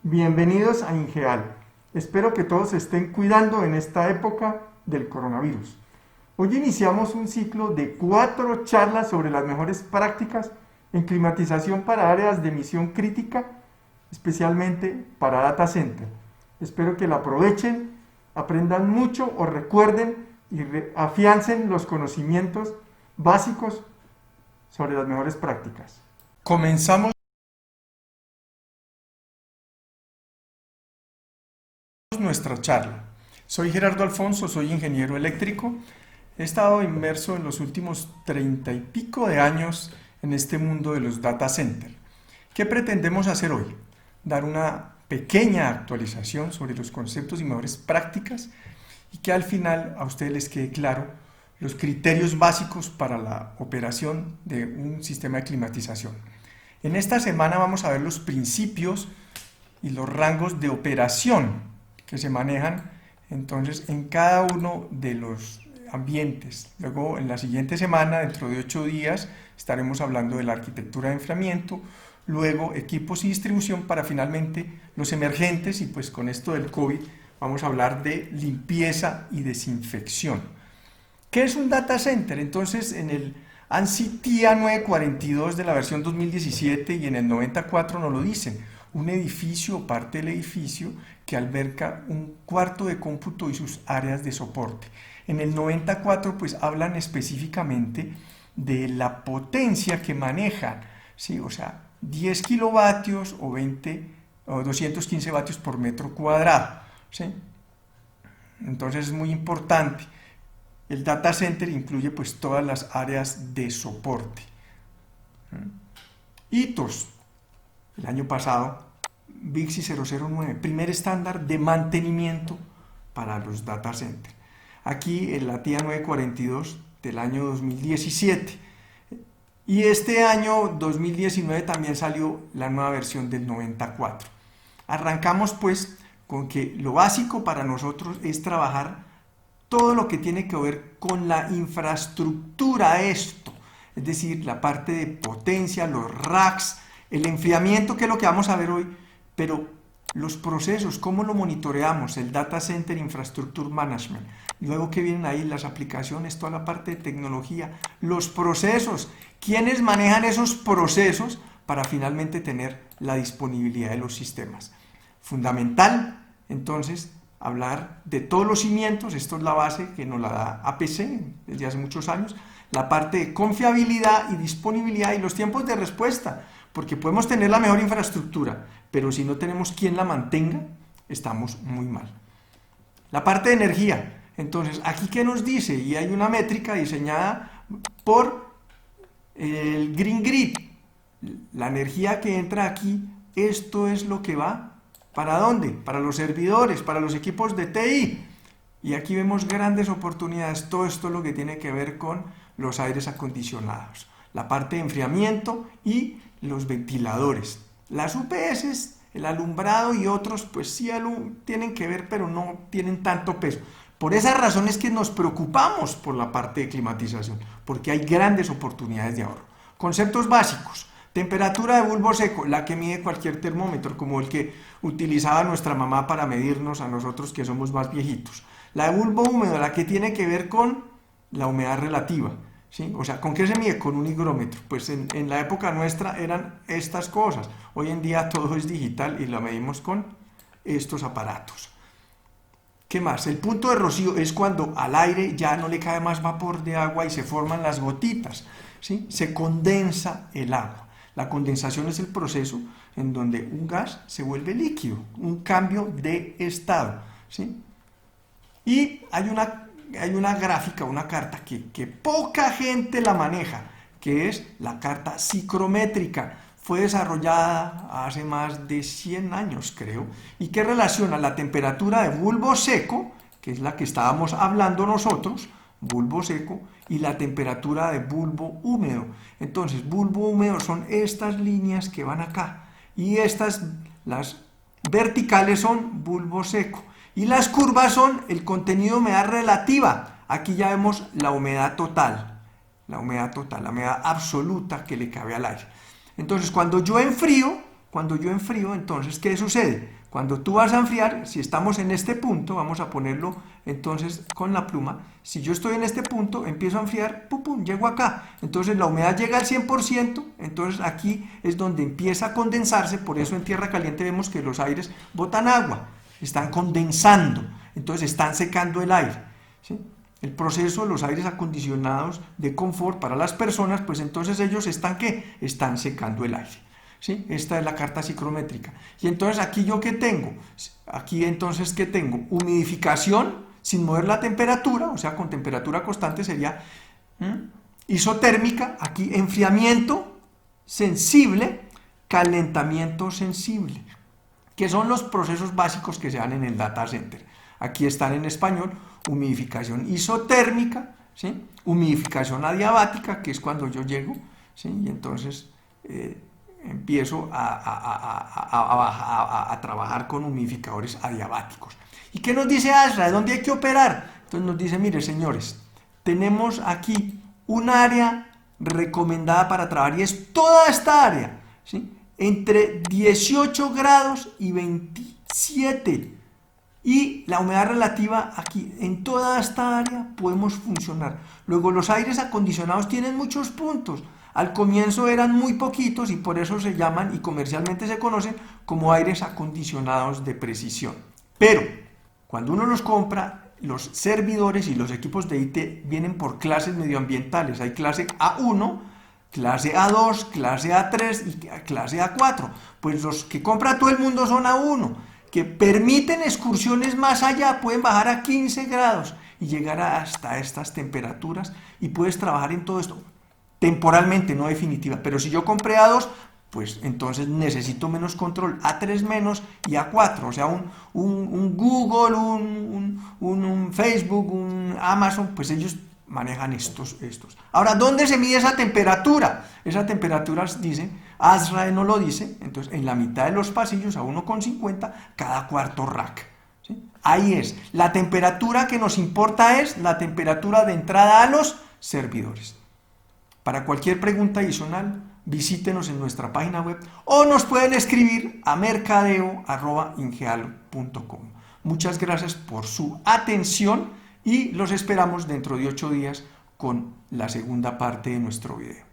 Bienvenidos a Ingeal. Espero que todos se estén cuidando en esta época del coronavirus. Hoy iniciamos un ciclo de 4 charlas sobre las mejores prácticas en climatización para áreas de emisión crítica, especialmente para data center. Espero que la aprovechen, aprendan mucho o recuerden y afiancen los conocimientos básicos sobre las mejores prácticas. Comenzamos nuestra charla. Soy Gerardo Alfonso, soy ingeniero eléctrico. He estado inmerso en los últimos 30 y pico de años en este mundo de los data centers. ¿Qué pretendemos hacer hoy? Dar una pequeña actualización sobre los conceptos y mejores prácticas y que al final a ustedes les quede claro los criterios básicos para la operación de un sistema de climatización. En esta semana vamos a ver los principios y los rangos de operación que se manejan entonces en cada uno de los ambientes. Luego en la siguiente semana, dentro de 8 días, estaremos hablando de la arquitectura de enfriamiento, luego equipos y distribución para finalmente los emergentes, y pues con esto del COVID vamos a hablar de limpieza y desinfección. ¿Qué es un data center? Entonces en el ANSI TIA 942 de la versión 2017 y en el 94 nos lo dicen: un edificio o parte del edificio que alberga un cuarto de cómputo y sus áreas de soporte. En el 94 pues hablan específicamente de la potencia que manejan, ¿sí? O sea, 10 kilovatios o 20 o 215 vatios por metro cuadrado, ¿sí? Entonces es muy importante. El data center incluye pues todas las áreas de soporte. Hitos. El año pasado, BIXI 009, primer estándar de mantenimiento para los data centers. Aquí en la TIA 942 del año 2017. Y este año 2019 también salió la nueva versión del 94. Arrancamos pues con que lo básico para nosotros es trabajar todo lo que tiene que ver con la infraestructura, esto, es decir, la parte de potencia, los racks, el enfriamiento, que es lo que vamos a ver hoy, pero los procesos, cómo lo monitoreamos, el Data Center Infrastructure Management, luego que vienen ahí las aplicaciones, toda la parte de tecnología, los procesos, quiénes manejan esos procesos para finalmente tener la disponibilidad de los sistemas. Fundamental, entonces, hablar de todos los cimientos, esto es la base que nos la da APC desde hace muchos años, la parte de confiabilidad y disponibilidad y los tiempos de respuesta, porque podemos tener la mejor infraestructura, pero si no tenemos quien la mantenga, estamos muy mal. La parte de energía, entonces, ¿aquí qué nos dice? Y hay una métrica diseñada por el Green Grid, la energía que entra aquí, esto es lo que va, ¿para dónde? Para los servidores, para los equipos de TI. Y aquí vemos grandes oportunidades, todo esto es lo que tiene que ver con los aires acondicionados, la parte de enfriamiento y los ventiladores. Las UPS, el alumbrado y otros, pues sí tienen que ver, pero no tienen tanto peso. Por esas razones que nos preocupamos por la parte de climatización, porque hay grandes oportunidades de ahorro. Conceptos básicos: temperatura de bulbo seco, la que mide cualquier termómetro, como el que utilizaba nuestra mamá para medirnos a nosotros que somos más viejitos. La de bulbo húmedo, la que tiene que ver con la humedad relativa, ¿sí? O sea, ¿con qué se mide? Con un higrómetro. Pues en la época nuestra eran estas cosas. Hoy en día todo es digital y la medimos con estos aparatos. ¿Qué más? El punto de rocío es cuando al aire ya no le cae más vapor de agua y se forman las gotitas, ¿sí? Se condensa el agua. La condensación es el proceso en donde un gas se vuelve líquido, un cambio de estado, ¿sí? Y hay una gráfica, una carta que poca gente la maneja, que es la carta psicrométrica. Fue desarrollada hace más de 100 años, creo, y que relaciona la temperatura de bulbo seco, que es la que estábamos hablando nosotros, bulbo seco, y la temperatura de bulbo húmedo. Entonces, bulbo húmedo son estas líneas que van acá, y estas, las verticales, son bulbo seco, y las curvas son el contenido de humedad relativa. Aquí ya vemos la humedad total, la humedad absoluta que le cabe al aire. Entonces, cuando yo enfrío, cuando yo enfrío, entonces, ¿qué sucede? Cuando tú vas a enfriar, si estamos en este punto, vamos a ponerlo entonces con la pluma, si yo estoy en este punto, empiezo a enfriar, pum, pum, llego acá, entonces la humedad llega al 100%, entonces aquí es donde empieza a condensarse, por eso en tierra caliente vemos que los aires botan agua, están condensando, entonces están secando el aire, ¿sí? El proceso de los aires acondicionados de confort para las personas, pues entonces ellos están, ¿qué? Están secando el aire. ¿Sí? Esta es la carta psicométrica. Y entonces aquí yo ¿qué tengo? Aquí entonces ¿qué tengo? Humidificación sin mover la temperatura, o sea, con temperatura constante sería isotérmica, aquí enfriamiento sensible, calentamiento sensible, que son los procesos básicos que se dan en el data center. Aquí están en español, humidificación isotérmica, ¿sí? Humidificación adiabática, que es cuando yo llego, ¿sí? Y entonces empiezo a trabajar con humidificadores adiabáticos. ¿Y qué nos dice ASRA? ¿De dónde hay que operar? Entonces nos dice, mire señores, tenemos aquí un área recomendada para trabajar y es toda esta área, ¿sí? Entre 18 grados y 27. Y la humedad relativa aquí, en toda esta área podemos funcionar. Luego los aires acondicionados tienen muchos puntos. Al comienzo eran muy poquitos y por eso se llaman y comercialmente se conocen como aires acondicionados de precisión. Pero cuando uno los compra, los servidores y los equipos de IT vienen por clases medioambientales. Hay clase A1, clase A2, clase A3 y clase A4. Pues los que compra todo el mundo son A1, que permiten excursiones más allá, pueden bajar a 15 grados y llegar hasta estas temperaturas y puedes trabajar en todo esto. Temporalmente, no definitiva, pero si yo compré A2, pues entonces necesito menos control, A3 menos y A4, o sea, un Google, un Facebook, un Amazon, pues ellos manejan estos. Ahora, ¿dónde se mide esa temperatura? Esa temperatura dice, ASRAE no lo dice, entonces en la mitad de los pasillos a 1,50 cada cuarto rack. ¿Sí? Ahí es, la temperatura que nos importa es la temperatura de entrada a los servidores. Para cualquier pregunta adicional, visítenos en nuestra página web o nos pueden escribir a mercadeo@ingealo.com. Muchas gracias por su atención y los esperamos dentro de 8 días con la segunda parte de nuestro video.